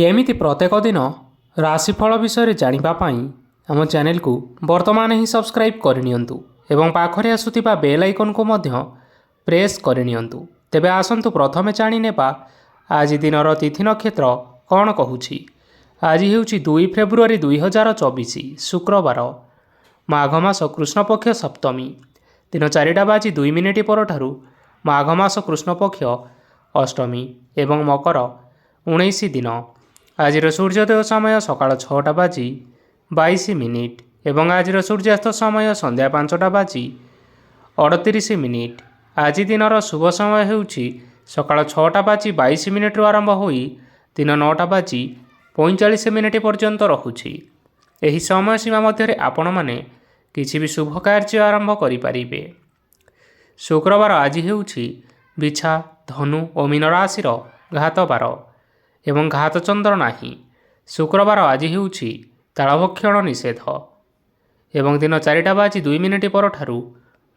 ଏମିତି ପ୍ରତ୍ୟେକ ଦିନ ରାଶିଫଳ ବିଷୟରେ ଜାଣିବା ପାଇଁ ଆମ ଚ୍ୟାନେଲକୁ ବର୍ତ୍ତମାନ ହିଁ ସବସ୍କ୍ରାଇବ୍ କରିନିଅନ୍ତୁ ଏବଂ ପାଖରେ ଆସୁଥିବା ବେଲ୍ ଆଇକନ୍କୁ ମଧ୍ୟ ପ୍ରେସ୍ କରିନିଅନ୍ତୁ। ତେବେ ଆସନ୍ତୁ ପ୍ରଥମେ ଜାଣିନେବା ଆଜି ଦିନର ତିଥି ନକ୍ଷତ୍ର କ'ଣ କହୁଛି। ଆଜି ହେଉଛି 2 ଫେବୃଆରୀ 2024 ଶୁକ୍ରବାର, ମାଘ ମାସ କୃଷ୍ଣପକ୍ଷ ସପ୍ତମୀ, ଦିନ 4:02 ପରଠାରୁ ମାଘ ମାସ କୃଷ୍ଣପକ୍ଷ ଅଷ୍ଟମୀ ଏବଂ ମକର 19 ଦିନ। ଆଜିର ସୂର୍ଯ୍ୟୋଦୟ ସମୟ ସକାଳ 6:22 ଏବଂ ଆଜିର ସୂର୍ଯ୍ୟାସ୍ତ ସମୟ ସନ୍ଧ୍ୟା 5:38। ଆଜି ଦିନର ଶୁଭ ସମୟ ହେଉଛି ସକାଳ 6:22ରୁ ଆରମ୍ଭ ହୋଇ ଦିନ 9:45 ପର୍ଯ୍ୟନ୍ତ ରହୁଛି। ଏହି ସମୟସୀମା ମଧ୍ୟରେ ଆପଣମାନେ କିଛି ବି ଶୁଭ କାର୍ଯ୍ୟ ଆରମ୍ଭ କରିପାରିବେ। ଶୁକ୍ରବାର ଆଜି ହେଉଛି ବିଛା, ଧନୁ ଓ ମୀନ ରାଶିର ଘାତବାର ଏବଂ ଘାତଚନ୍ଦ୍ର ନାହିଁ। ଶୁକ୍ରବାର ଆଜି ହେଉଛି ତାଳଭକ୍ଷଣ ନିଷେଧ ଏବଂ ଦିନ 4:02 ପରଠାରୁ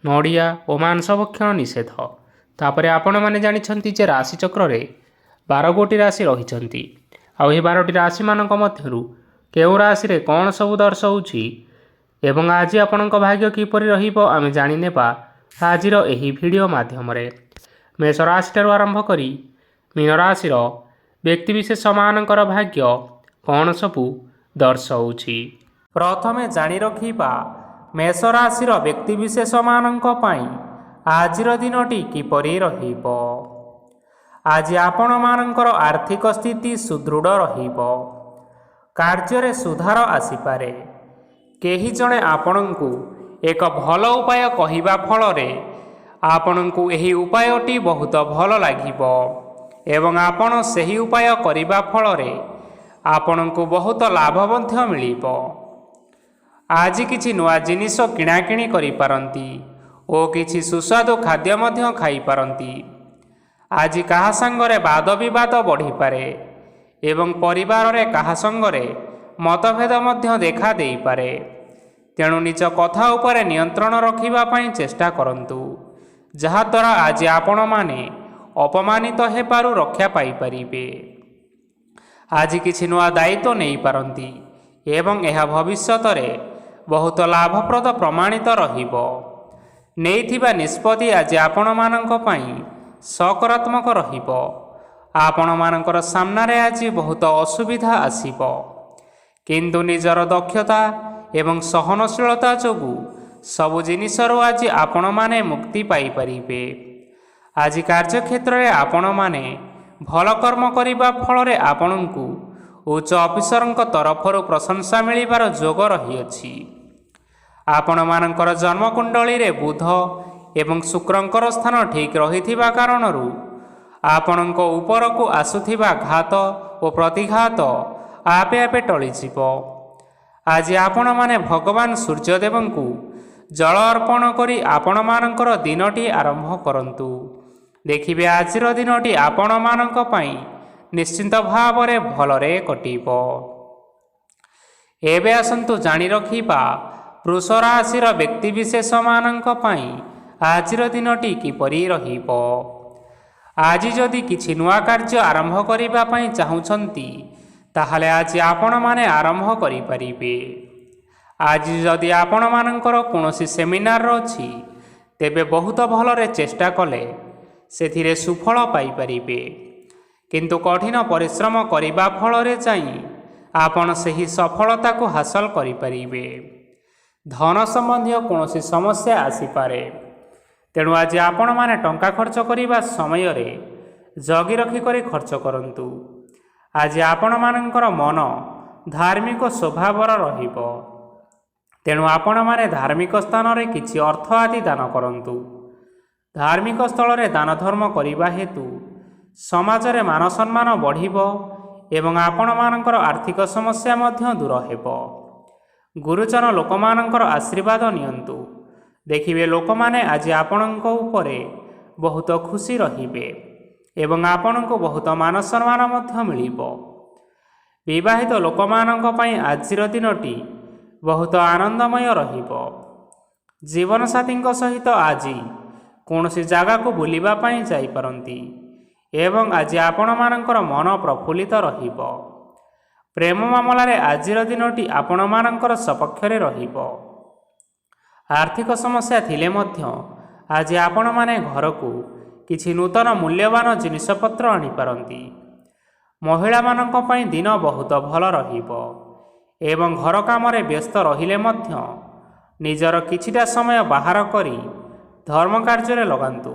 ନଡ଼ିଆ ଓ ମାଂସ ଭକ୍ଷଣ ନିଷେଧ। ତାପରେ ଆପଣମାନେ ଜାଣିଛନ୍ତି ଯେ ରାଶିଚକ୍ରରେ 12 ଗୋଟି ରାଶି ରହିଛନ୍ତି। ଆଉ ଏହି 12ଟି ରାଶିମାନଙ୍କ ମଧ୍ୟରୁ କେଉଁ ରାଶିରେ କ'ଣ ସବୁ ଦର୍ଶାଉଛି ଏବଂ ଆଜି ଆପଣଙ୍କ ଭାଗ୍ୟ କିପରି ରହିବ ଆମେ ଜାଣିନେବା ଆଜିର ଏହି ଭିଡ଼ିଓ ମାଧ୍ୟମରେ। ମେଷ ରାଶିଠାରୁ ଆରମ୍ଭ କରି ମୀନ ରାଶିର ବ୍ୟକ୍ତିବିଶେଷମାନଙ୍କର ଭାଗ୍ୟ କ'ଣ ସବୁ ଦର୍ଶାଉଛି। ପ୍ରଥମେ ଜାଣି ରଖିବା ମେଷ ରାଶିର ବ୍ୟକ୍ତିବିଶେଷମାନଙ୍କ ପାଇଁ ଆଜିର ଦିନଟି କିପରି ରହିବ। ଆଜି ଆପଣମାନଙ୍କର ଆର୍ଥିକ ସ୍ଥିତି ସୁଦୃଢ଼ ରହିବ। କାର୍ଯ୍ୟରେ ସୁଧାର ଆସିପାରେ। କେହି ଜଣେ ଆପଣଙ୍କୁ ଏକ ଭଲ ଉପାୟ କହିବା ଫଳରେ ଆପଣଙ୍କୁ ଏହି ଉପାୟଟି ବହୁତ ଭଲ ଲାଗିବ ଏବଂ ଆପଣ ସେହି ଉପାୟ କରିବା ଫଳରେ ଆପଣଙ୍କୁ ବହୁତ ଲାଭ ମଧ୍ୟ ମିଳିବ। ଆଜି କିଛି ନୂଆ ଜିନିଷ କିଣାକିଣି କରିପାରନ୍ତି ଓ କିଛି ସୁସ୍ୱାଦୁ ଖାଦ୍ୟ ମଧ୍ୟ ଖାଇପାରନ୍ତି। ଆଜି କାହା ସାଙ୍ଗରେ ବାଦ ବିବାଦ ବଢ଼ିପାରେ ଏବଂ ପରିବାରରେ କାହା ସଙ୍ଗରେ ମତଭେଦ ମଧ୍ୟ ଦେଖା ଦେଇପାରେ। ତେଣୁ ନିଜ କଥା ଉପରେ ନିୟନ୍ତ୍ରଣ ରଖିବା ପାଇଁ ଚେଷ୍ଟା କରନ୍ତୁ, ଯାହାଦ୍ୱାରା ଆଜି ଆପଣମାନେ ଅପମାନିତ ହେବାରୁ ରକ୍ଷା ପାଇପାରିବେ। ଆଜି କିଛି ନୂଆ ଦାୟିତ୍ୱ ନେଇପାରନ୍ତି ଏବଂ ଏହା ଭବିଷ୍ୟତରେ ବହୁତ ଲାଭପ୍ରଦ ପ୍ରମାଣିତ ରହିବ। ନେଇଥିବା ନିଷ୍ପତ୍ତି ଆଜି ଆପଣମାନଙ୍କ ପାଇଁ ସକାରାତ୍ମକ ରହିବ। ଆପଣମାନଙ୍କର ସାମ୍ନାରେ ଆଜି ବହୁତ ଅସୁବିଧା ଆସିବ, କିନ୍ତୁ ନିଜର ଦକ୍ଷତା ଏବଂ ସହନଶୀଳତା ଯୋଗୁଁ ସବୁ ଜିନିଷରୁ ଆଜି ଆପଣମାନେ ମୁକ୍ତି ପାଇପାରିବେ। ଆଜି କାର୍ଯ୍ୟକ୍ଷେତ୍ରରେ ଆପଣମାନେ ଭଲ କର୍ମ କରିବା ଫଳରେ ଆପଣଙ୍କୁ ଉଚ୍ଚ ଅଫିସରଙ୍କ ତରଫରୁ ପ୍ରଶଂସା ମିଳିବାର ଯୋଗ ରହିଅଛି। ଆପଣମାନଙ୍କର ଜନ୍ମକୁଣ୍ଡଳୀରେ ବୁଧ ଏବଂ ଶୁକ୍ରଙ୍କର ସ୍ଥାନ ଠିକ୍ ରହିଥିବା କାରଣରୁ ଆପଣଙ୍କ ଉପରକୁ ଆସୁଥିବା ଘାତ ଓ ପ୍ରତିଘାତ ଆପେ ଆପେ ଟଳିଯିବ। ଆଜି ଆପଣମାନେ ଭଗବାନ ସୂର୍ଯ୍ୟଦେବଙ୍କୁ ଜଳ ଅର୍ପଣ କରି ଆପଣମାନଙ୍କର ଦିନଟି ଆରମ୍ଭ କରନ୍ତୁ। ଦେଖିବେ ଆଜିର ଦିନଟି ଆପଣମାନଙ୍କ ପାଇଁ ନିଶ୍ଚିନ୍ତ ଭାବରେ ଭଲରେ କଟିବ। ଏବେ ଆସନ୍ତୁ ଜାଣି ରଖିବା ବୃଷ ରାଶିର ବ୍ୟକ୍ତିବିଶେଷମାନଙ୍କ ପାଇଁ ଆଜିର ଦିନଟି କିପରି ରହିବ। ଆଜି ଯଦି କିଛି ନୂଆ କାର୍ଯ୍ୟ ଆରମ୍ଭ କରିବା ପାଇଁ ଚାହୁଁଛନ୍ତି ତାହେଲେ ଆଜି ଆପଣମାନେ ଆରମ୍ଭ କରିପାରିବେ। ଆଜି ଯଦି ଆପଣମାନଙ୍କର କୌଣସି ସେମିନାର ଅଛି ତେବେ ବହୁତ ଭଲରେ ଚେଷ୍ଟା କଲେ ସେଥିରେ ସୁଫଳ ପାଇପାରିବେ, କିନ୍ତୁ କଠିନ ପରିଶ୍ରମ କରିବା ଫଳରେ ଯାଇ ଆପଣ ସେହି ସଫଳତାକୁ ହାସଲ କରିପାରିବେ। ଧନ ସମ୍ବନ୍ଧୀୟ କୌଣସି ସମସ୍ୟା ଆସିପାରେ, ତେଣୁ ଆଜି ଆପଣମାନେ ଟଙ୍କା ଖର୍ଚ୍ଚ କରିବା ସମୟରେ ଜଗି ରଖି କରି ଖର୍ଚ୍ଚ କରନ୍ତୁ। ଆଜି ଆପଣମାନଙ୍କର ମନ ଧାର୍ମିକ ସ୍ୱଭାବର ରହିବ, ତେଣୁ ଆପଣମାନେ ଧାର୍ମିକ ସ୍ଥାନରେ କିଛି ଅର୍ଥ ଆଦି ଦାନ କରନ୍ତୁ। ଧାର୍ମିକ ସ୍ଥଳରେ ଦାନ ଧର୍ମ କରିବା ହେତୁ ସମାଜରେ ମାନ ସମ୍ମାନ ବଢ଼ିବ ଏବଂ ଆପଣମାନଙ୍କର ଆର୍ଥିକ ସମସ୍ୟା ମଧ୍ୟ ଦୂର ହେବ। ଗୁରୁଜନ ଲୋକମାନଙ୍କର ଆଶୀର୍ବାଦ ନିଅନ୍ତୁ। ଦେଖିବେ ଲୋକମାନେ ଆଜି ଆପଣଙ୍କ ଉପରେ ବହୁତ ଖୁସି ରହିବେ ଏବଂ ଆପଣଙ୍କୁ ବହୁତ ମାନ ସମ୍ମାନ ମଧ୍ୟ ମିଳିବ। ବିବାହିତ ଲୋକମାନଙ୍କ ପାଇଁ ଆଜିର ଦିନଟି ବହୁତ ଆନନ୍ଦମୟ ରହିବ। ଜୀବନସାଥୀଙ୍କ ସହିତ ଆଜି କୌଣସି ଜାଗାକୁ ବୁଲିବା ପାଇଁ ଯାଇପାରନ୍ତି ଏବଂ ଆଜି ଆପଣମାନଙ୍କର ମନ ପ୍ରଫୁଲ୍ଲିତ ରହିବ। ପ୍ରେମ ମାମଲାରେ ଆଜିର ଦିନଟି ଆପଣମାନଙ୍କର ସପକ୍ଷରେ ରହିବ। ଆର୍ଥିକ ସମସ୍ୟା ଥିଲେ ମଧ୍ୟ ଆଜି ଆପଣମାନେ ଘରକୁ କିଛି ନୂତନ ମୂଲ୍ୟବାନ ଜିନିଷପତ୍ର ଆଣିପାରନ୍ତି। ମହିଳାମାନଙ୍କ ପାଇଁ ଦିନ ବହୁତ ଭଲ ରହିବ ଏବଂ ଘର କାମରେ ବ୍ୟସ୍ତ ରହିଲେ ମଧ୍ୟ ନିଜର କିଛିଟା ସମୟ ବାହାର କରି ଧର୍ମ କାର୍ଯ୍ୟରେ ଲଗାନ୍ତୁ।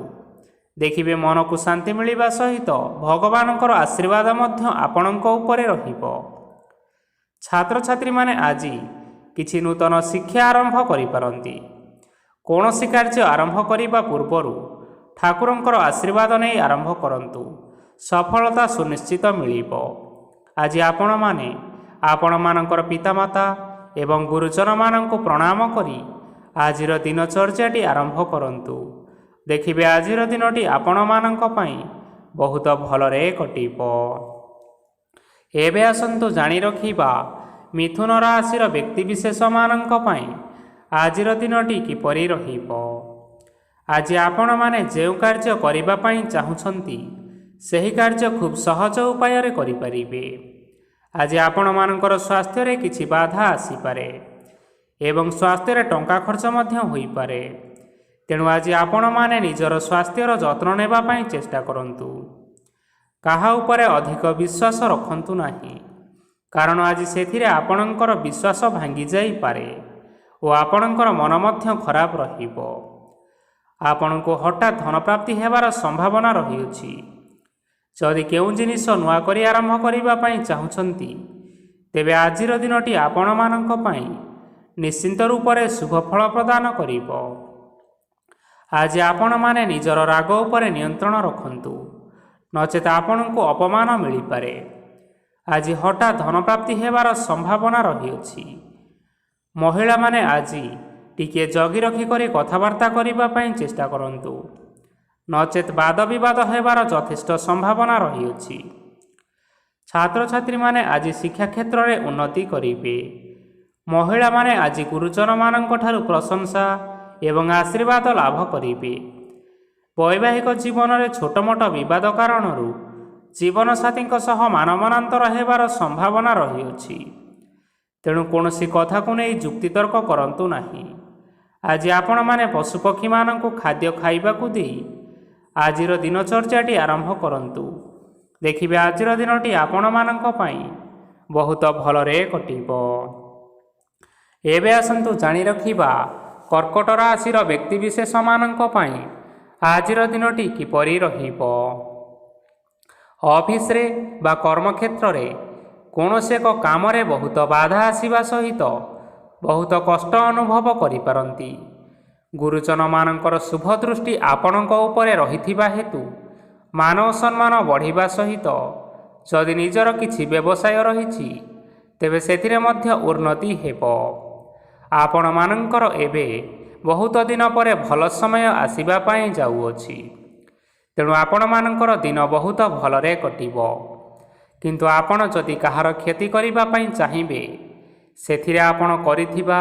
ଦେଖିବେ ମନକୁ ଶାନ୍ତି ମିଳିବା ସହିତ ଭଗବାନଙ୍କର ଆଶୀର୍ବାଦ ମଧ୍ୟ ଆପଣଙ୍କ ଉପରେ ରହିବ। ଛାତ୍ରଛାତ୍ରୀମାନେ ଆଜି କିଛି ନୂତନ ଶିକ୍ଷା ଆରମ୍ଭ କରିପାରନ୍ତି। କୌଣସି କାର୍ଯ୍ୟ ଆରମ୍ଭ କରିବା ପୂର୍ବରୁ ଠାକୁରଙ୍କର ଆଶୀର୍ବାଦ ନେଇ ଆରମ୍ଭ କରନ୍ତୁ, ସଫଳତା ସୁନିଶ୍ଚିତ ମିଳିବ। ଆଜି ଆପଣମାନେ ଆପଣମାନଙ୍କର ପିତାମାତା ଏବଂ ଗୁରୁଜନମାନଙ୍କୁ ପ୍ରଣାମ କରି ଆଜିର ଦିନଚର୍ଯ୍ୟାଟି ଆରମ୍ଭ କରନ୍ତୁ। ଦେଖିବେ ଆଜିର ଦିନଟି ଆପଣମାନଙ୍କ ପାଇଁ ବହୁତ ଭଲରେ କଟିବ। ଏବେ ଆସନ୍ତୁ ଜାଣି ରଖିବା ମିଥୁନ ରାଶିର ବ୍ୟକ୍ତିବିଶେଷମାନଙ୍କ ପାଇଁ ଆଜିର ଦିନଟି କିପରି ରହିବ। ଆଜି ଆପଣମାନେ ଯେଉଁ କାର୍ଯ୍ୟ କରିବା ପାଇଁ ଚାହୁଁଛନ୍ତି ସେହି କାର୍ଯ୍ୟ ଖୁବ୍ ସହଜ ଉପାୟରେ କରିପାରିବେ। ଆଜି ଆପଣମାନଙ୍କର ସ୍ୱାସ୍ଥ୍ୟରେ କିଛି ବାଧା ଆସିପାରେ ଏବଂ ସ୍ୱାସ୍ଥ୍ୟରେ ଟଙ୍କା ଖର୍ଚ୍ଚ ମଧ୍ୟ ହୋଇପାରେ। ତେଣୁ ଆଜି ଆପଣମାନେ ନିଜର ସ୍ୱାସ୍ଥ୍ୟର ଯତ୍ନ ନେବା ପାଇଁ ଚେଷ୍ଟା କରନ୍ତୁ। କାହା ଉପରେ ଅଧିକ ବିଶ୍ୱାସ ରଖନ୍ତୁ ନାହିଁ, କାରଣ ଆଜି ସେଥିରେ ଆପଣଙ୍କର ବିଶ୍ୱାସ ଭାଙ୍ଗି ଯାଇପାରେ ଓ ଆପଣଙ୍କର ମନ ମଧ୍ୟ ଖରାପ ରହିବ। ଆପଣଙ୍କୁ ହଠାତ୍ ଧନପ୍ରାପ୍ତି ହେବାର ସମ୍ଭାବନା ରହିଅଛି। ଯଦି କେଉଁ ଜିନିଷ ନୂଆ କରି ଆରମ୍ଭ କରିବା ପାଇଁ ଚାହୁଁଛନ୍ତି ତେବେ ଆଜିର ଦିନଟି ଆପଣମାନଙ୍କ ପାଇଁ ନିଶ୍ଚିନ୍ତ ରୂପରେ ଶୁଭ ଫଳ ପ୍ରଦାନ କରିବ। ଆଜି ଆପଣମାନେ ନିଜର ରାଗ ଉପରେ ନିୟନ୍ତ୍ରଣ ରଖନ୍ତୁ, ନଚେତ ଆପଣଙ୍କୁ ଅପମାନ ମିଳିପାରେ। ଆଜି ହଠାତ୍ ଧନପ୍ରାପ୍ତି ହେବାର ସମ୍ଭାବନା ରହିଅଛି। ମହିଳାମାନେ ଆଜି ଟିକିଏ ଜଗି ରଖି କରି କଥାବାର୍ତ୍ତା କରିବା ପାଇଁ ଚେଷ୍ଟା କରନ୍ତୁ, ନଚେତ ବାଦ ବିବାଦ ହେବାର ଯଥେଷ୍ଟ ସମ୍ଭାବନା ରହିଅଛି। ଛାତ୍ରଛାତ୍ରୀମାନେ ଆଜି ଶିକ୍ଷା କ୍ଷେତ୍ରରେ ଉନ୍ନତି କରିବେ। ମହିଳାମାନେ ଆଜି ଗୁରୁଜନମାନଙ୍କଠାରୁ ପ୍ରଶଂସା ଏବଂ ଆଶୀର୍ବାଦ ଲାଭ କରିବେ। ବୈବାହିକ ଜୀବନରେ ଛୋଟମୋଟ ବିବାଦ କାରଣରୁ ଜୀବନସାଥୀଙ୍କ ସହ ମାନମନାନ୍ତର ହେବାର ସମ୍ଭାବନା ରହିଅଛି। ତେଣୁ କୌଣସି କଥାକୁ ନେଇ ଯୁକ୍ତିତର୍କ କରନ୍ତୁ ନାହିଁ। ଆଜି ଆପଣମାନେ ପଶୁପକ୍ଷୀମାନଙ୍କୁ ଖାଦ୍ୟ ଖାଇବାକୁ ଦେଇ ଆଜିର ଦିନଚର୍ଯ୍ୟାଟି ଆରମ୍ଭ କରନ୍ତୁ। ଦେଖିବେ ଆଜିର ଦିନଟି ଆପଣମାନଙ୍କ ପାଇଁ ବହୁତ ଭଲରେ କଟିବ। ଏବେ ଆସନ୍ତୁ ଜାଣି ରଖିବା କର୍କଟ ରାଶିର ବ୍ୟକ୍ତିବିଶେଷମାନଙ୍କ ପାଇଁ ଆଜିର ଦିନଟି କିପରି ରହିବ। ଅଫିସରେ ବା କର୍ମକ୍ଷେତ୍ରରେ କୌଣସି ଏକ କାମରେ ବହୁତ ବାଧା ଆସିବା ସହିତ ବହୁତ କଷ୍ଟ ଅନୁଭବ କରିପାରନ୍ତି। ଗୁରୁଜନମାନଙ୍କର ଶୁଭ ଦୃଷ୍ଟି ଆପଣଙ୍କ ଉପରେ ରହିଥିବା ହେତୁ ମାନ ଓ ସମ୍ମାନ ବଢ଼ିବା ସହିତ ଯଦି ନିଜର କିଛି ବ୍ୟବସାୟ ରହିଛି ତେବେ ସେଥିରେ ମଧ୍ୟ ଉନ୍ନତି ହେବ। ଆପଣମାନଙ୍କର ଏବେ ବହୁତ ଦିନ ପରେ ଭଲ ସମୟ ଆସିବା ପାଇଁ ଯାଉଅଛି। ତେଣୁ ଆପଣମାନଙ୍କର ଦିନ ବହୁତ ଭଲରେ କଟିବ। କିନ୍ତୁ ଆପଣ ଯଦି କାହାର କ୍ଷତି କରିବା ପାଇଁ ଚାହିଁବେ ସେଥିରେ ଆପଣ କରିଥିବା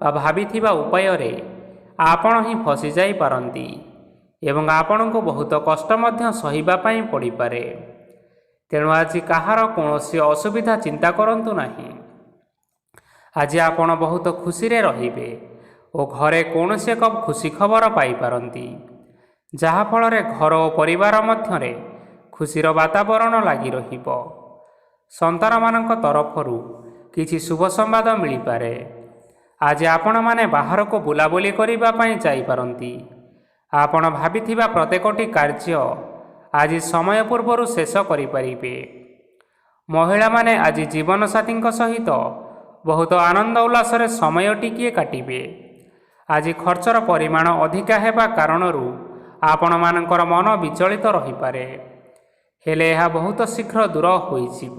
ବା ଭାବିଥିବା ଉପାୟରେ ଆପଣ ହିଁ ଫସିଯାଇପାରନ୍ତି ଏବଂ ଆପଣଙ୍କୁ ବହୁତ କଷ୍ଟ ମଧ୍ୟ ସହିବା ପାଇଁ ପଡ଼ିପାରେ। ତେଣୁ ଆଜି କାହାର କୌଣସି ଅସୁବିଧା ଚିନ୍ତା କରନ୍ତୁ ନାହିଁ। ଆଜି ଆପଣ ବହୁତ ଖୁସିରେ ରହିବେ ଓ ଘରେ କୌଣସି ଏକ ଖୁସି ଖବର ପାଇପାରନ୍ତି, ଯାହାଫଳରେ ଘର ଓ ପରିବାର ମଧ୍ୟରେ ଖୁସିର ବାତାବରଣ ଲାଗି ରହିବ। ସନ୍ତାନମାନଙ୍କ ତରଫରୁ କିଛି ଶୁଭ ସମ୍ବାଦ ମିଳିପାରେ। ଆଜି ଆପଣମାନେ ବାହାରକୁ ବୁଲାବୁଲି କରିବା ପାଇଁ ଯାଇପାରନ୍ତି। ଆପଣ ଭାବିଥିବା ପ୍ରତ୍ୟେକଟି କାର୍ଯ୍ୟ ଆଜି ସମୟ ପୂର୍ବରୁ ଶେଷ କରିପାରିବେ। ମହିଳାମାନେ ଆଜି ଜୀବନସାଥୀଙ୍କ ସହିତ ବହୁତ ଆନନ୍ଦ ଉଲ୍ଲାସରେ ସମୟ ଟିକିଏ କାଟିବେ। ଆଜି ଖର୍ଚ୍ଚର ପରିମାଣ ଅଧିକା ହେବା କାରଣରୁ ଆପଣମାନଙ୍କର ମନ ବିଚଳିତ ରହିପାରେ, ହେଲେ ଏହା ବହୁତ ଶୀଘ୍ର ଦୂର ହୋଇଯିବ।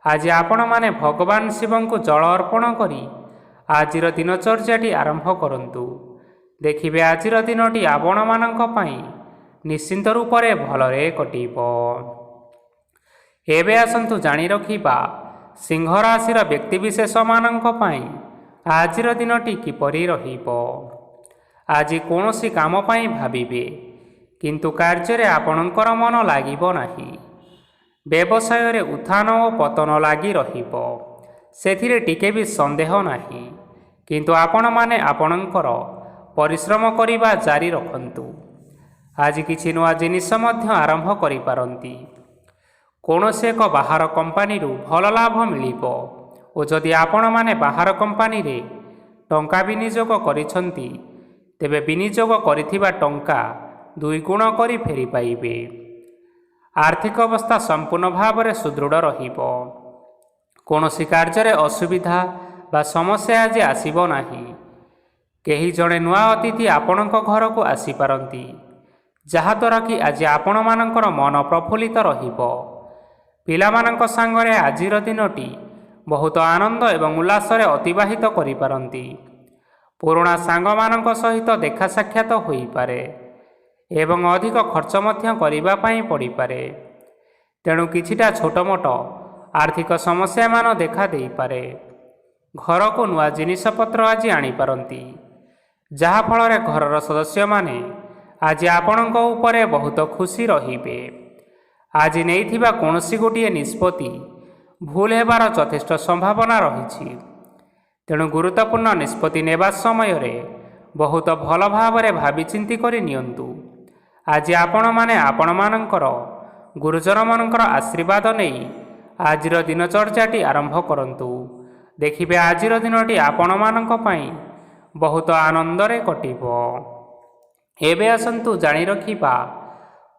ଆଜି ଆପଣମାନେ ଭଗବାନ ଶିବଙ୍କୁ ଜଳ ଅର୍ପଣ କରି ଆଜିର ଦିନଚର୍ଯ୍ୟାଟି ଆରମ୍ଭ କରନ୍ତୁ। ଦେଖିବେ ଆଜିର ଦିନଟି ଆପଣମାନଙ୍କ ପାଇଁ ନିଶ୍ଚିନ୍ତ ରୂପରେ ଭଲରେ କଟିବ। ଏବେ ଆସନ୍ତୁ ଜାଣି ରଖିବା ସିଂହ ରାଶିର ବ୍ୟକ୍ତିବିଶେଷମାନଙ୍କ ପାଇଁ ଆଜିର ଦିନଟି କିପରି ରହିବ। ଆଜି କୌଣସି କାମ ପାଇଁ ଭାବିବେ, କିନ୍ତୁ କାର୍ଯ୍ୟରେ ଆପଣଙ୍କର ମନ ଲାଗିବ ନାହିଁ। ବ୍ୟବସାୟରେ ଉତ୍ଥାନ ଓ ପତନ ଲାଗି ରହିବ, ସେଥିରେ ଟିକେ ବି ସନ୍ଦେହ ନାହିଁ। କିନ୍ତୁ ଆପଣମାନେ ଆପଣଙ୍କର ପରିଶ୍ରମ କରିବା ଜାରି ରଖନ୍ତୁ। ଆଜି କିଛି ନୂଆ ଜିନିଷ ମଧ୍ୟ ଆରମ୍ଭ କରିପାରନ୍ତି। କୌଣସି ଏକ ବାହାର କମ୍ପାନୀରୁ ଭଲ ଲାଭ ମିଳିବ ଓ ଯଦି ଆପଣମାନେ ବାହାର କମ୍ପାନୀରେ ଟଙ୍କା ବିନିଯୋଗ କରିଛନ୍ତି, ତେବେ ବିନିଯୋଗ କରିଥିବା ଟଙ୍କା 2 ଗୁଣ କରି ଫେରି ପାଇବେ। ଆର୍ଥିକ ଅବସ୍ଥା ସମ୍ପୂର୍ଣ୍ଣ ଭାବରେ ସୁଦୃଢ଼ ରହିବ। କୌଣସି କାର୍ଯ୍ୟରେ ଅସୁବିଧା ବା ସମସ୍ୟା ଆଜି ଆସିବ ନାହିଁ। କେହି ଜଣେ ନୂଆ ଅତିଥି ଆପଣଙ୍କ ଘରକୁ ଆସିପାରନ୍ତି, ଯାହାଦ୍ୱାରା କି ଆଜି ଆପଣମାନଙ୍କର ମନ ପ୍ରଫୁଲ୍ଲିତ ରହିବ। ପିଲାମାନଙ୍କ ସାଙ୍ଗରେ ଆଜିର ଦିନଟି ବହୁତ ଆନନ୍ଦ ଏବଂ ଉଲ୍ଲାସରେ ଅତିବାହିତ କରିପାରନ୍ତି। ପୁରୁଣା ସାଙ୍ଗମାନଙ୍କ ସହିତ ଦେଖା ସାକ୍ଷାତ ହୋଇପାରେ ଏବଂ ଅଧିକ ଖର୍ଚ୍ଚ ମଧ୍ୟ କରିବା ପାଇଁ ପଡ଼ିପାରେ। ତେଣୁ କିଛିଟା ଛୋଟମୋଟ ଆର୍ଥିକ ସମସ୍ୟାମାନ ଦେଖା ଦେଇପାରେ। ଘରକୁ ନୂଆ ଜିନିଷପତ୍ର ଆଜି ଆଣିପାରନ୍ତି, ଯାହାଫଳରେ ଘରର ସଦସ୍ୟମାନେ ଆଜି ଆପଣଙ୍କ ଉପରେ ବହୁତ ଖୁସି ରହିବେ। ଆଜି ନେଇଥିବା କୌଣସି ଗୋଟିଏ ନିଷ୍ପତ୍ତି ଭୁଲ ହେବାର ଯଥେଷ୍ଟ ସମ୍ଭାବନା ରହିଛି। ତେଣୁ ଗୁରୁତ୍ୱପୂର୍ଣ୍ଣ ନିଷ୍ପତ୍ତି ନେବା ସମୟରେ ବହୁତ ଭଲ ଭାବରେ ଭାବିଚିନ୍ତି କରି ନିଅନ୍ତୁ। ଆଜି ଆପଣମାନେ ଆପଣମାନଙ୍କର ଗୁରୁଜନମାନଙ୍କର ଆଶୀର୍ବାଦ ନେଇ ଆଜିର ଦିନଚର୍ଯ୍ୟାଟି ଆରମ୍ଭ କରନ୍ତୁ। ଦେଖିବେ ଆଜିର ଦିନଟି ଆପଣମାନଙ୍କ ପାଇଁ ବହୁତ ଆନନ୍ଦରେ କଟିବ। ଏବେ ଆସନ୍ତୁ ଜାଣି ରଖିବା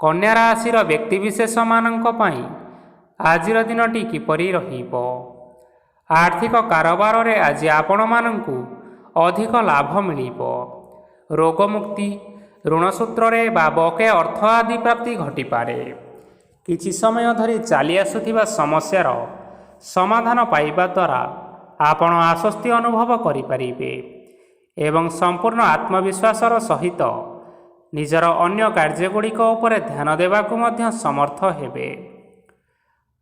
କନ୍ୟା ରାଶିର ବ୍ୟକ୍ତିବିଶେଷମାନଙ୍କ ପାଇଁ ଆଜିର ଦିନଟି କିପରି ରହିବ। ଆର୍ଥିକ କାରବାରରେ ଆଜି ଆପଣମାନଙ୍କୁ ଅଧିକ ଲାଭ ମିଳିବ। ରୋଗମୁକ୍ତି, ଋଣ ସୂତ୍ରରେ ବା ବକେୟା ଅର୍ଥ ଆଦି ପ୍ରାପ୍ତି ଘଟିପାରେ। କିଛି ସମୟ ଧରି ଚାଲି ଆସୁଥିବା ସମସ୍ୟାର ସମାଧାନ ପାଇବା ଦ୍ୱାରା ଆପଣ ଆଶ୍ୱସ୍ତି ଅନୁଭବ କରିପାରିବେ ଏବଂ ସମ୍ପୂର୍ଣ୍ଣ ଆତ୍ମବିଶ୍ୱାସର ସହିତ ନିଜର ଅନ୍ୟ କାର୍ଯ୍ୟଗୁଡ଼ିକ ଉପରେ ଧ୍ୟାନ ଦେବାକୁ ମଧ୍ୟ ସମର୍ଥ ହେବେ।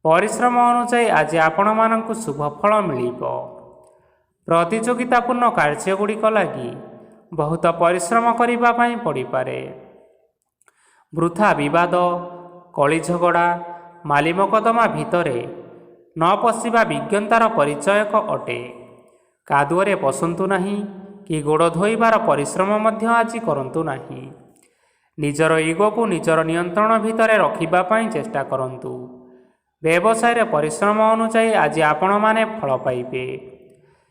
ପରିଶ୍ରମ ଅନୁଯାୟୀ ଆଜି ଆପଣମାନଙ୍କୁ ଶୁଭଫଳ ମିଳିବ। ପ୍ରତିଯୋଗିତାପୂର୍ଣ୍ଣ କାର୍ଯ୍ୟଗୁଡ଼ିକ ଲାଗି ବହୁତ ପରିଶ୍ରମ କରିବା ପାଇଁ ପଡ଼ିପାରେ। ବୃଥା ବିବାଦ, କଳିଝଗଡ଼ା, ମାଲିମକଦ୍ଦମା ଭିତରେ ନ ପଶିବା ବିଜ୍ଞତାର ପରିଚୟକ ଅଟେ। କାଦୁଅରେ ପଶନ୍ତୁ ନାହିଁ କି ଗୋଡ଼ ଧୋଇବାର ପରିଶ୍ରମ ମଧ୍ୟ ଆଜି କରନ୍ତୁ ନାହିଁ। ନିଜର ଇଗୋକୁ ନିଜର ନିୟନ୍ତ୍ରଣ ଭିତରେ ରଖିବା ପାଇଁ ଚେଷ୍ଟା କରନ୍ତୁ। ବ୍ୟବସାୟରେ ପରିଶ୍ରମ ଅନୁଯାୟୀ ଆଜି ଆପଣମାନେ ଫଳ ପାଇବେ।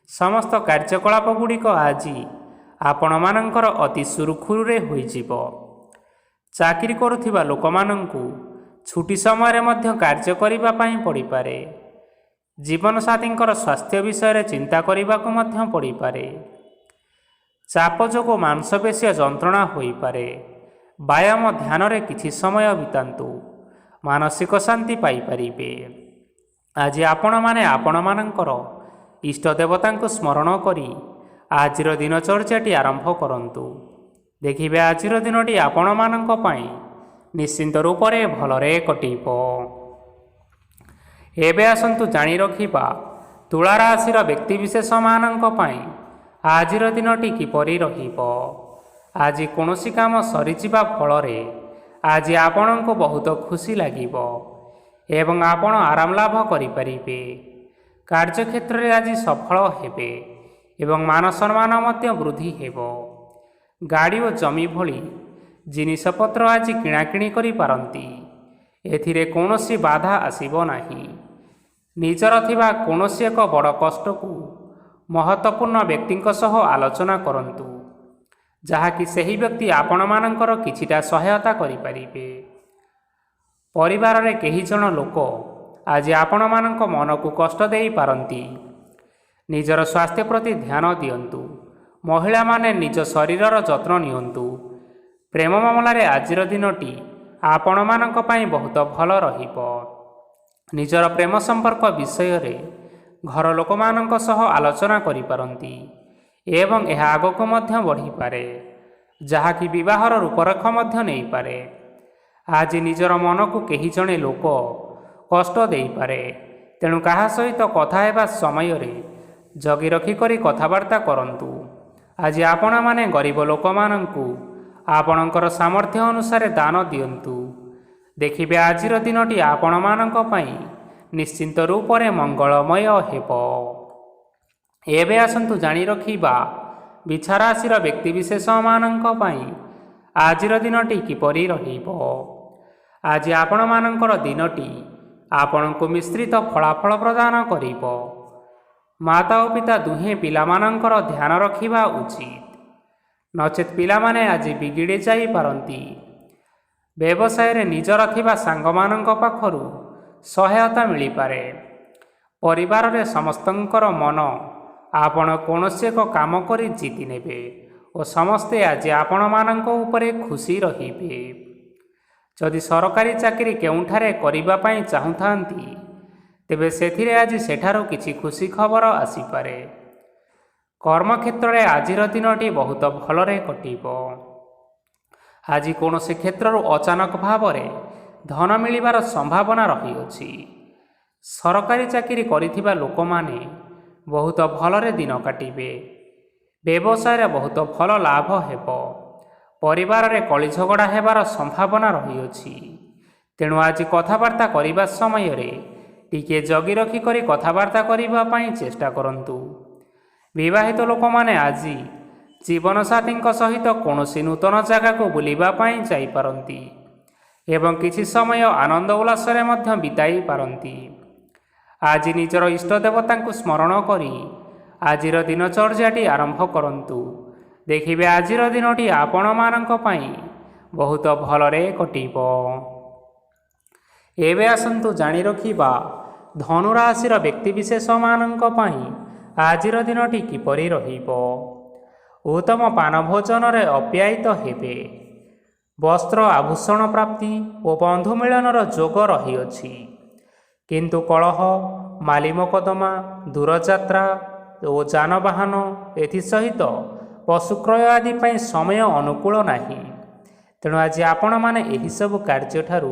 ସମସ୍ତ କାର୍ଯ୍ୟକଳାପଗୁଡ଼ିକ ଆଜି ଆପଣମାନଙ୍କର ଅତି ସୁରୁଖୁରୁରେ ହୋଇଯିବ। ଚାକିରି କରୁଥିବା ଲୋକମାନଙ୍କୁ ଛୁଟି ସମୟରେ ମଧ୍ୟ କାର୍ଯ୍ୟ କରିବା ପାଇଁ ପଡ଼ିପାରେ। ଜୀବନସାଥୀଙ୍କର ସ୍ୱାସ୍ଥ୍ୟ ବିଷୟରେ ଚିନ୍ତା କରିବାକୁ ମଧ୍ୟ ପଡ଼ିପାରେ। ଚାପ ଯୋଗୁଁ ମାଂସପେଶୀୟ ଯନ୍ତ୍ରଣା ହୋଇପାରେ। ବ୍ୟାୟାମ ଧ୍ୟାନରେ କିଛି ସମୟ ବିତାନ୍ତୁ, ମାନସିକ ଶାନ୍ତି ପାଇପାରିବେ। ଆଜି ଆପଣମାନେ ଆପଣମାନଙ୍କର ଇଷ୍ଟ ଦେବତାଙ୍କୁ ସ୍ମରଣ କରି ଆଜିର ଦିନଚର୍ଯ୍ୟାଟି ଆରମ୍ଭ କରନ୍ତୁ। ଦେଖିବେ ଆଜିର ଦିନଟି ଆପଣମାନଙ୍କ ପାଇଁ ନିଶ୍ଚିନ୍ତ ରୂପରେ ଭଲରେ କଟିବ। ଏବେ ଆସନ୍ତୁ ଜାଣି ରଖିବା ତୁଳା ରାଶିର ବ୍ୟକ୍ତିବିଶେଷମାନଙ୍କ ପାଇଁ ଆଜିର ଦିନଟି କିପରି ରହିବ। ଆଜି କୌଣସି କାମ ସରିଯିବା ଫଳରେ ଆଜି ଆପଣଙ୍କୁ ବହୁତ ଖୁସି ଲାଗିବ ଏବଂ ଆପଣ ଆରାମ ଲାଭ କରିପାରିବେ। କାର୍ଯ୍ୟକ୍ଷେତ୍ରରେ ଆଜି ସଫଳ ହେବେ ଏବଂ ମାନ ସମ୍ମାନ ମଧ୍ୟ ବୃଦ୍ଧି ହେବ। ଗାଡ଼ି ଓ ଜମି ଭଳି ଜିନିଷପତ୍ର ଆଜି କିଣାକିଣି କରିପାରନ୍ତି। ଏଥିରେ କୌଣସି ବାଧା ଆସିବ ନାହିଁ। ନିଜର ଥିବା କୌଣସି ଏକ ବଡ଼ କଷ୍ଟକୁ ମହତ୍ତ୍ୱପୂର୍ଣ୍ଣ ବ୍ୟକ୍ତିଙ୍କ ସହ ଆଲୋଚନା କରନ୍ତୁ, ଯାହାକି ସେହି ବ୍ୟକ୍ତି ଆପଣମାନଙ୍କର କିଛିଟା ସହାୟତା କରିପାରିବେ। ପରିବାରରେ କେହି ଜଣ ଲୋକ ଆଜି ଆପଣମାନଙ୍କ ମନକୁ କଷ୍ଟ ଦେଇପାରନ୍ତି। ନିଜର ସ୍ୱାସ୍ଥ୍ୟ ପ୍ରତି ଧ୍ୟାନ ଦିଅନ୍ତୁ। ମହିଳାମାନେ ନିଜ ଶରୀରର ଯତ୍ନ ନିଅନ୍ତୁ। ପ୍ରେମ ମାମଲାରେ ଆଜିର ଦିନଟି ଆପଣମାନଙ୍କ ପାଇଁ ବହୁତ ଭଲ ରହିବ। ନିଜର ପ୍ରେମ ସମ୍ପର୍କ ବିଷୟରେ ଘର ଲୋକମାନଙ୍କ ସହ ଆଲୋଚନା କରିପାରନ୍ତି ଏବଂ ଏହା ଆଗକୁ ମଧ୍ୟ ବଢ଼ିପାରେ, ଯାହାକି ବିବାହର ରୂପରେଖ ମଧ୍ୟ ନେଇପାରେ। ଆଜି ନିଜର ମନକୁ କେହି ଜଣେ ଲୋକ କଷ୍ଟ ଦେଇପାରେ, ତେଣୁ କାହା ସହିତ କଥା ହେବା ସମୟରେ ଜଗି ରଖି କରି କଥାବାର୍ତ୍ତା କରନ୍ତୁ। ଆଜି ଆପଣମାନେ ଗରିବ ଲୋକମାନଙ୍କୁ ଆପଣଙ୍କର ସାମର୍ଥ୍ୟ ଅନୁସାରେ ଦାନ ଦିଅନ୍ତୁ, ଦେଖିବେ ଆଜିର ଦିନଟି ଆପଣମାନଙ୍କ ପାଇଁ ନିଶ୍ଚିନ୍ତ ରୂପରେ ମଙ୍ଗଳମୟ ହେବ। ଏବେ ଆସନ୍ତୁ ଜାଣି ରଖିବା ବିଛା ରାଶିର ବ୍ୟକ୍ତିବିଶେଷମାନଙ୍କ ପାଇଁ ଆଜିର ଦିନଟି କିପରି ରହିବ। ଆଜି ଆପଣମାନଙ୍କର ଦିନଟି ଆପଣଙ୍କୁ ମିଶ୍ରିତ ଫଳାଫଳ ପ୍ରଦାନ କରିବ। ମାତା ଓ ପିତା ଦୁହେଁ ପିଲାମାନଙ୍କର ଧ୍ୟାନ ରଖିବା ଉଚିତ, ନଚେତ୍ ପିଲାମାନେ ଆଜି ବିଗିଡ଼ି ଯାଇପାରନ୍ତି। ବ୍ୟବସାୟରେ ନିଜର ଥିବା ସାଙ୍ଗମାନଙ୍କ ପାଖରୁ ସହାୟତା ମିଳିପାରେ। ପରିବାରରେ ସମସ୍ତଙ୍କର ମନ ଆପଣ କୌଣସି ଏକ କାମ କରି ଜିତି ନେବେ ଓ ସମସ୍ତେ ଆଜି ଆପଣମାନଙ୍କ ଉପରେ ଖୁସି ରହିବେ। ଯଦି ସରକାରୀ ଚାକିରି କେଉଁଠାରେ କରିବା ପାଇଁ ଚାହୁଁଥାନ୍ତି, ତେବେ ସେଥିରେ ଆଜି ସେଠାରୁ କିଛି ଖୁସି ଖବର ଆସିପାରେ। କର୍ମକ୍ଷେତ୍ରରେ ଆଜିର ଦିନଟି ବହୁତ ଭଲରେ କଟିବ। ଆଜି କୌଣସି କ୍ଷେତ୍ରରୁ ଅଚାନକ ଭାବରେ ଧନ ମିଳିବାର ସମ୍ଭାବନା ରହିଅଛି। ସରକାରୀ ଚାକିରି କରିଥିବା ଲୋକମାନେ ବହୁତ ଭଲରେ ଦିନ କାଟିବେ। ବ୍ୟବସାୟରେ ବହୁତ ଭଲ ଲାଭ ହେବ। ପରିବାରରେ କଳିଝଗଡ଼ା ହେବାର ସମ୍ଭାବନା ରହିଅଛି। ତେଣୁ ଆଜି କଥାବାର୍ତ୍ତା କରିବା ସମୟରେ ଟିକିଏ ଜଗି ରଖି କରି କଥାବାର୍ତ୍ତା କରିବା ପାଇଁ ଚେଷ୍ଟା କରନ୍ତୁ। ବିବାହିତ ଲୋକମାନେ ଆଜି ଜୀବନସାଥୀଙ୍କ ସହିତ କୌଣସି ନୂତନ ଜାଗାକୁ ବୁଲିବା ପାଇଁ ଯାଇପାରନ୍ତି ଏବଂ କିଛି ସମୟ ଆନନ୍ଦ ଉଲ୍ଲାସରେ ମଧ୍ୟ ବିତାଇ ପାରନ୍ତି। ଆଜି ନିଜର ଇଷ୍ଟ ଦେବତାଙ୍କୁ ସ୍ମରଣ କରି ଆଜିର ଦିନଚର୍ଯ୍ୟାଟି ଆରମ୍ଭ କରନ୍ତୁ। ଦେଖିବେ ଆଜିର ଦିନଟି ଆପଣମାନଙ୍କ ପାଇଁ ବହୁତ ଭଲରେ କଟିବ। ଏବେ ଆସନ୍ତୁ ଜାଣି ରଖିବା ଧନୁରାଶିର ବ୍ୟକ୍ତିବିଶେଷମାନଙ୍କ ପାଇଁ ଆଜିର ଦିନଟି କିପରି ରହିବ। ଉତ୍ତମ ପାନ ଭୋଜନରେ ଅପ୍ୟାୟିତ ହେବେ। ବସ୍ତ୍ର ଆଭୂଷଣ ପ୍ରାପ୍ତି ଓ ବନ୍ଧୁ ମିଳନର ଯୋଗ ରହିଅଛି। କିନ୍ତୁ କଳହ, ମାଲି ମକଦ୍ଦମା, ଦୂରଯାତ୍ରା ଓ ଯାନବାହନ ଏଥିସହିତ ପଶୁକ୍ରୟ ଆଦି ପାଇଁ ସମୟ ଅନୁକୂଳ ନାହିଁ। ତେଣୁ ଆଜି ଆପଣମାନେ ଏହିସବୁ କାର୍ଯ୍ୟଠାରୁ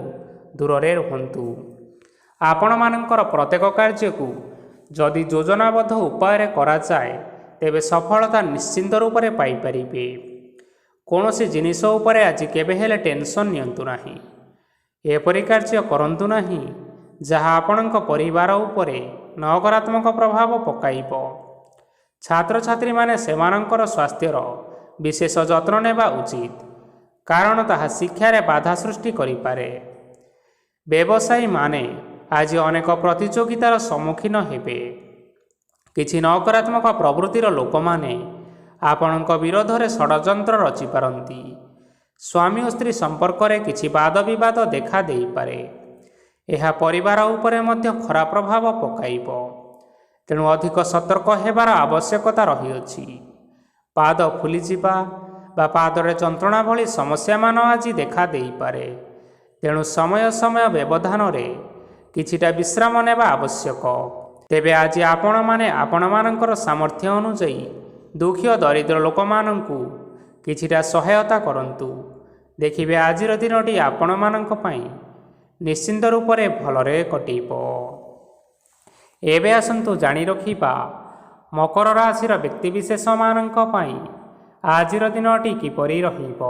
ଦୂରରେ ରୁହନ୍ତୁ। ଆପଣମାନଙ୍କର ପ୍ରତ୍ୟେକ କାର୍ଯ୍ୟକୁ ଯଦି ଯୋଜନାବଦ୍ଧ ଉପାୟରେ କରାଯାଏ, ତେବେ ସଫଳତା ନିଶ୍ଚିନ୍ତ ରୂପରେ ପାଇପାରିବେ। କୌଣସି ଜିନିଷ ଉପରେ ଆଜି କେବେ ହେଲେ ଟେନସନ୍ ନିଅନ୍ତୁ ନାହିଁ। ଏପରି କାର୍ଯ୍ୟ କରନ୍ତୁ ନାହିଁ ଯାହା ଆପଣଙ୍କ ପରିବାର ଉପରେ ନକାରାତ୍ମକ ପ୍ରଭାବ ପକାଇବ। ଛାତ୍ରଛାତ୍ରୀମାନେ ସେମାନଙ୍କର ସ୍ୱାସ୍ଥ୍ୟର ବିଶେଷ ଯତ୍ନ ନେବା ଉଚିତ, କାରଣ ତାହା ଶିକ୍ଷାରେ ବାଧା ସୃଷ୍ଟି କରିପାରେ। ବ୍ୟବସାୟୀମାନେ ଆଜି ଅନେକ ପ୍ରତିଯୋଗିତାର ସମ୍ମୁଖୀନ ହେବେ। କିଛି ନକାରାତ୍ମକ ପ୍ରବୃତ୍ତିର ଲୋକମାନେ ଆପଣଙ୍କ ବିରୋଧରେ ଷଡ଼ଯନ୍ତ୍ର ରଚିପାରନ୍ତି। ସ୍ୱାମୀ ଓ ସ୍ତ୍ରୀ ସମ୍ପର୍କରେ କିଛି ବାଦ ବିବାଦ ଦେଖା ଦେଇପାରେ। ଏହା ପରିବାର ଉପରେ ମଧ୍ୟ ଖରାପ ପ୍ରଭାବ ପକାଇବ। ତେଣୁ ଅଧିକ ସତର୍କ ହେବାର ଆବଶ୍ୟକତା ରହିଅଛି। ପାଦ ଫୁଲିଯିବା ବା ପାଦରେ ଯନ୍ତ୍ରଣା ଭଳି ସମସ୍ୟାମାନ ଆଜି ଦେଖା ଦେଇପାରେ। ତେଣୁ ସମୟ ସମୟ ବ୍ୟବଧାନରେ କିଛିଟା ବିଶ୍ରାମ ନେବା ଆବଶ୍ୟକ। ତେବେ ଆଜି ଆପଣମାନେ ଆପଣମାନଙ୍କର ସାମର୍ଥ୍ୟ ଅନୁଯାୟୀ ଦୁଃଖୀ ଓ ଦରିଦ୍ର ଲୋକମାନଙ୍କୁ କିଛିଟା ସହାୟତା କରନ୍ତୁ। ଦେଖିବେ ଆଜିର ଦିନଟି ଆପଣମାନଙ୍କ ପାଇଁ ନିଶ୍ଚିନ୍ତ ରୂପରେ ଭଲରେ କଟିବ। ଏବେ ଆସନ୍ତୁ ଜାଣି ରଖିବା ମକର ରାଶିର ବ୍ୟକ୍ତିବିଶେଷମାନଙ୍କ ପାଇଁ ଆଜିର ଦିନଟି କିପରି ରହିବ।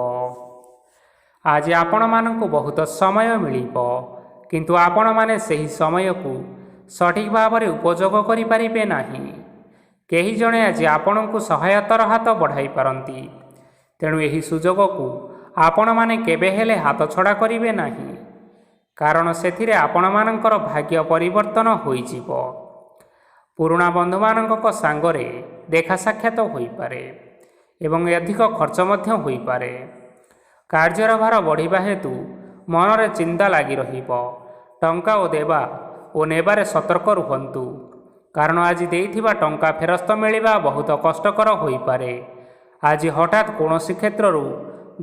ଆଜି ଆପଣମାନଙ୍କୁ ବହୁତ ସମୟ ମିଳିବ, କିନ୍ତୁ ଆପଣମାନେ ସେହି ସମୟକୁ ସଠିକ୍ ଭାବରେ ଉପଯୋଗ କରିପାରିବେ ନାହିଁ। କେହି ଜଣେ ଆଜି ଆପଣଙ୍କୁ ସହାୟତାର ହାତ ବଢ଼ାଇ ପାରନ୍ତି। ତେଣୁ ଏହି ସୁଯୋଗକୁ ଆପଣମାନେ କେବେ ହେଲେ ହାତଛଡ଼ା କରିବେ ନାହିଁ, କାରଣ ସେଥିରେ ଆପଣମାନଙ୍କର ଭାଗ୍ୟ ପରିବର୍ତ୍ତନ ହୋଇଯିବ। ପୁରୁଣା ବନ୍ଧୁମାନଙ୍କ ସାଙ୍ଗରେ ଦେଖା ସାକ୍ଷାତ ହୋଇପାରେ ଏବଂ ଅଧିକ ଖର୍ଚ୍ଚ ମଧ୍ୟ ହୋଇପାରେ। କାର୍ଯ୍ୟର ଭାର ବଢ଼ିବା ହେତୁ ମନରେ ଚିନ୍ତା ଲାଗି ରହିବ। ଟଙ୍କା ଓ ଦେବା ଓ ନେବାରେ ସତର୍କ ରୁହନ୍ତୁ, କାରଣ ଆଜି ଦେଇଥିବା ଟଙ୍କା ଫେରସ୍ତ ମିଳିବା ବହୁତ କଷ୍ଟକର ହୋଇପାରେ। ଆଜି ହଠାତ୍ କୌଣସି କ୍ଷେତ୍ରରୁ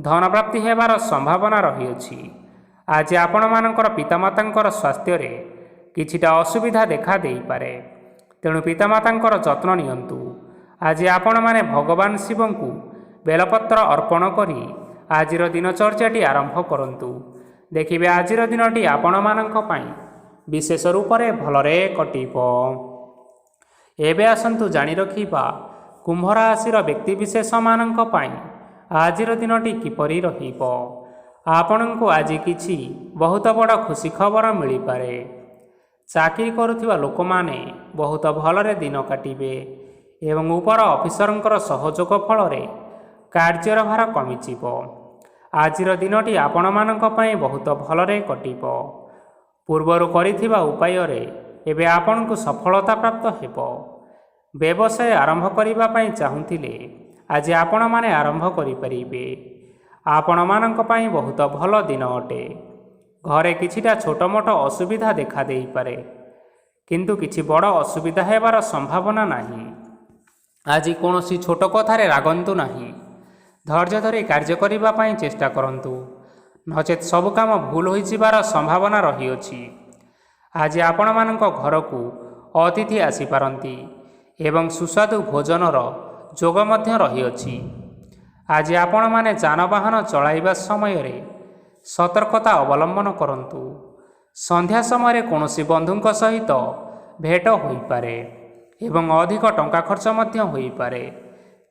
ଧନପ୍ରାପ୍ତି ହେବାର ସମ୍ଭାବନା ରହିଅଛି। ଆଜି ଆପଣମାନଙ୍କର ପିତାମାତାଙ୍କର ସ୍ୱାସ୍ଥ୍ୟରେ କିଛିଟା ଅସୁବିଧା ଦେଖା ଦେଇପାରେ। ତେଣୁ ପିତାମାତାଙ୍କର ଯତ୍ନ ନିଅନ୍ତୁ। ଆଜି ଆପଣମାନେ ଭଗବାନ ଶିବଙ୍କୁ ବେଲପତ୍ର ଅର୍ପଣ କରି ଆଜିର ଦିନଚର୍ଯ୍ୟାଟି ଆରମ୍ଭ କରନ୍ତୁ। ଦେଖିବେ ଆଜିର ଦିନଟି ଆପଣମାନଙ୍କ ପାଇଁ ବିଶେଷ ରୂପରେ ଭଲରେ କଟିବ। ଏବେ ଆସନ୍ତୁ ଜାଣି ରଖିବା କୁମ୍ଭ ରାଶିର ବ୍ୟକ୍ତିବିଶେଷମାନଙ୍କ ପାଇଁ ଆଜିର ଦିନଟି କିପରି ରହିବ। ଆପଣଙ୍କୁ ଆଜି କିଛି ବହୁତ ବଡ଼ ଖୁସି ଖବର ମିଳିପାରେ। ଚାକିରି କରୁଥିବା ଲୋକମାନେ ବହୁତ ଭଲରେ ଦିନ କାଟିବେ ଏବଂ ଉପର ଅଫିସରଙ୍କର ସହଯୋଗ ଫଳରେ କାର୍ଯ୍ୟର ଭାର କମିଯିବ। ଆଜିର ଦିନଟି ଆପଣମାନଙ୍କ ପାଇଁ ବହୁତ ଭଲରେ କଟିବ। ପୂର୍ବରୁ କରିଥିବା ଉପାୟରେ ଏବେ ଆପଣଙ୍କୁ ସଫଳତା ପ୍ରାପ୍ତ ହେବ। ବ୍ୟବସାୟ ଆରମ୍ଭ କରିବା ପାଇଁ ଚାହୁଁଥିଲେ ଆଜି ଆପଣମାନେ ଆରମ୍ଭ କରିପାରିବେ। ଆପଣମାନଙ୍କ ପାଇଁ ବହୁତ ଭଲ ଦିନ ଅଟେ। ଘରେ କିଛିଟା ଛୋଟ ମୋଟ ଅସୁବିଧା ଦେଖାଦେଇପାରେ, କିନ୍ତୁ କିଛି ବଡ଼ ଅସୁବିଧା ହେବାର ସମ୍ଭାବନା ନାହିଁ। ଆଜି କୌଣସି ଛୋଟ କଥାରେ ରାଗନ୍ତୁ ନାହିଁ। ଧୈର୍ଯ୍ୟ ଧରି କାର୍ଯ୍ୟ କରିବା ପାଇଁ ଚେଷ୍ଟା କରନ୍ତୁ, ନଚେତ୍ ସବୁ କାମ ଭୁଲ ହୋଇଯିବାର ସମ୍ଭାବନା ରହିଅଛି। ଆଜି ଆପଣମାନଙ୍କ ଘରକୁ ଅତିଥି ଆସିପାରନ୍ତି ଏବଂ ସୁସ୍ୱାଦୁ ଭୋଜନର ଯୋଗ ମଧ୍ୟ ରହିଅଛି। ଆଜି ଆପଣମାନେ ଯାନବାହନ ଚଳାଇବା ସମୟରେ ସତର୍କତା ଅବଲମ୍ବନ କରନ୍ତୁ। ସନ୍ଧ୍ୟା ସମୟରେ କୌଣସି ବନ୍ଧୁଙ୍କ ସହିତ ଭେଟ ହୋଇପାରେ ଏବଂ ଅଧିକ ଟଙ୍କା ଖର୍ଚ୍ଚ ମଧ୍ୟ ହୋଇପାରେ,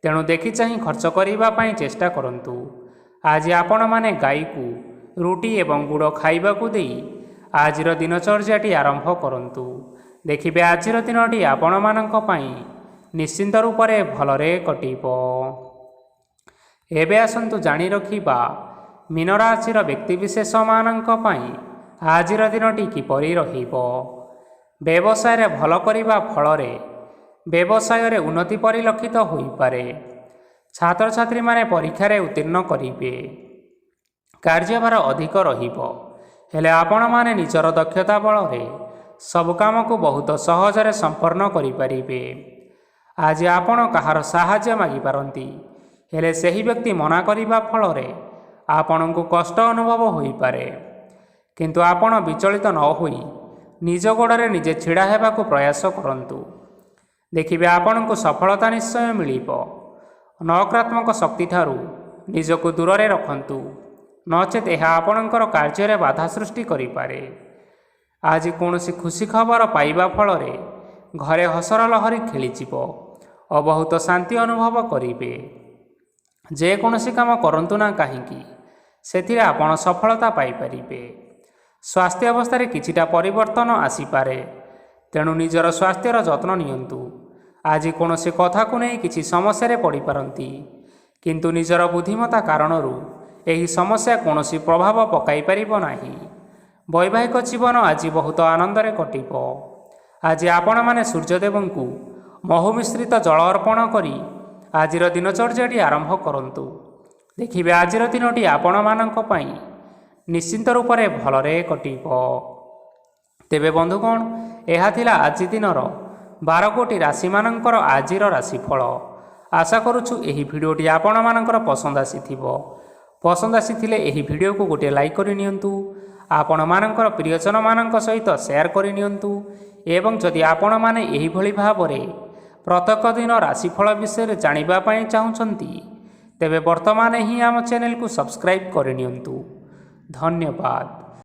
ତେଣୁ ଦେଖି ଚାହିଁ ଖର୍ଚ୍ଚ କରିବା ପାଇଁ ଚେଷ୍ଟା କରନ୍ତୁ। ଆଜି ଆପଣମାନେ ଗାଈକୁ ରୁଟି ଏବଂ ଗୁଡ଼ ଖାଇବାକୁ ଦେଇ ଆଜିର ଦିନଚର୍ଯ୍ୟାଟି ଆରମ୍ଭ କରନ୍ତୁ। ଦେଖିବେ ଆଜିର ଦିନଟି ଆପଣମାନଙ୍କ ପାଇଁ ନିଶ୍ଚିନ୍ତ ରୂପରେ ଭଲରେ କଟିବ। ଏବେ ଆସନ୍ତୁ ଜାଣି ରଖିବା ମୀନ ରାଶିର ବ୍ୟକ୍ତିବିଶେଷମାନଙ୍କ ପାଇଁ ଆଜିର ଦିନଟି କିପରି ରହିବ। ବ୍ୟବସାୟରେ ଭଲ କରିବା ଫଳରେ ବ୍ୟବସାୟରେ ଉନ୍ନତି ପରିଲକ୍ଷିତ ହୋଇପାରେ। ଛାତ୍ରଛାତ୍ରୀମାନେ ପରୀକ୍ଷାରେ ଉତ୍ତୀର୍ଣ୍ଣ କରିବେ। କାର୍ଯ୍ୟଭାର ଅଧିକ ରହିବ, ହେଲେ ଆପଣମାନେ ନିଜର ଦକ୍ଷତା ବଳରେ ସବୁ କାମକୁ ବହୁତ ସହଜରେ ସମ୍ପନ୍ନ କରିପାରିବେ। ଆଜି ଆପଣ କାହାର ସାହାଯ୍ୟ ମାଗିପାରନ୍ତି, ହେଲେ ସେହି ବ୍ୟକ୍ତି ମନା କରିବା ଫଳରେ ଆପଣଙ୍କୁ କଷ୍ଟ ଅନୁଭବ ହୋଇପାରେ। କିନ୍ତୁ ଆପଣ ବିଚଳିତ ନ ହୋଇ ନିଜ ଗୋଡ଼ରେ ନିଜେ ଛିଡ଼ା ହେବାକୁ ପ୍ରୟାସ କରନ୍ତୁ। ଦେଖିବେ ଆପଣଙ୍କୁ ସଫଳତା ନିଶ୍ଚୟ ମିଳିବ। ନକାରାତ୍ମକ ଶକ୍ତିଠାରୁ ନିଜକୁ ଦୂରରେ ରଖନ୍ତୁ, ନଚେତ୍ ଏହା ଆପଣଙ୍କର କାର୍ଯ୍ୟରେ ବାଧା ସୃଷ୍ଟି କରିପାରେ। ଆଜି କୌଣସି ଖୁସି ଖବର ପାଇବା ଫଳରେ ଘରେ ହସର ଲହରୀ ଖେଳିଯିବ ଓ ବହୁତ ଶାନ୍ତି ଅନୁଭବ କରିବେ। ଯେକୌଣସି କାମ କରନ୍ତୁ ନା କାହିଁକି, ସେଥିରେ ଆପଣ ସଫଳତା ପାଇପାରିବେ। ସ୍ୱାସ୍ଥ୍ୟ ଅବସ୍ଥାରେ କିଛିଟା ପରିବର୍ତ୍ତନ ଆସିପାରେ, ତେଣୁ ନିଜର ସ୍ୱାସ୍ଥ୍ୟର ଯତ୍ନ ନିଅନ୍ତୁ। ଆଜି କୌଣସି କଥାକୁ ନେଇ କିଛି ସମସ୍ୟାରେ ପଡ଼ିପାରନ୍ତି, କିନ୍ତୁ ନିଜର ବୁଦ୍ଧିମତ୍ତା କାରଣରୁ ଏହି ସମସ୍ୟା କୌଣସି ପ୍ରଭାବ ପକାଇପାରିବ ନାହିଁ। ବୈବାହିକ ଜୀବନ ଆଜି ବହୁତ ଆନନ୍ଦରେ କଟିବ। ଆଜି ଆପଣମାନେ ସୂର୍ଯ୍ୟଦେବଙ୍କୁ ମହୁ ମିଶ୍ରିତ ଜଳ ଅର୍ପଣ କରି ଆଜିର ଦିନଚର୍ଯ୍ୟାଟି ଆରମ୍ଭ କରନ୍ତୁ। ଦେଖିବେ ଆଜିର ଦିନଟି ଆପଣମାନଙ୍କ ପାଇଁ ନିଶ୍ଚିନ୍ତ ରୂପରେ ଭଲରେ କଟିବ। ତେବେ ବନ୍ଧୁଗଣ, ଏହା ଥିଲା ଆଜି ଦିନର 12 ଗୋଟି ରାଶିମାନଙ୍କର ଆଜିର ରାଶିଫଳ। ଆଶା କରୁଛୁ ଏହି ଭିଡ଼ିଓଟି ଆପଣମାନଙ୍କର ପସନ୍ଦ ଆସିଥିବ। ପସନ୍ଦ ଆସିଥିଲେ ଏହି ଭିଡ଼ିଓକୁ ଗୋଟିଏ ଲାଇକ୍ କରିନିଅନ୍ତୁ। ଆପଣମାନଙ୍କର ପ୍ରିୟଜନମାନଙ୍କ ସହିତ ସେୟାର କରିନିଅନ୍ତୁ ଏବଂ ଯଦି ଆପଣମାନେ ଏହିଭଳି ଭାବରେ ପ୍ରତ୍ୟେକ ଦିନ ରାଶିଫଳ ବିଷୟରେ ଜାଣିବା ପାଇଁ ଚାହୁଁଛନ୍ତି, ତେବେ ବର୍ତ୍ତମାନ ହିଁ ଆମ ଚ୍ୟାନେଲକୁ ସବସ୍କ୍ରାଇବ୍ କରିନିଅନ୍ତୁ। ଧନ୍ୟବାଦ।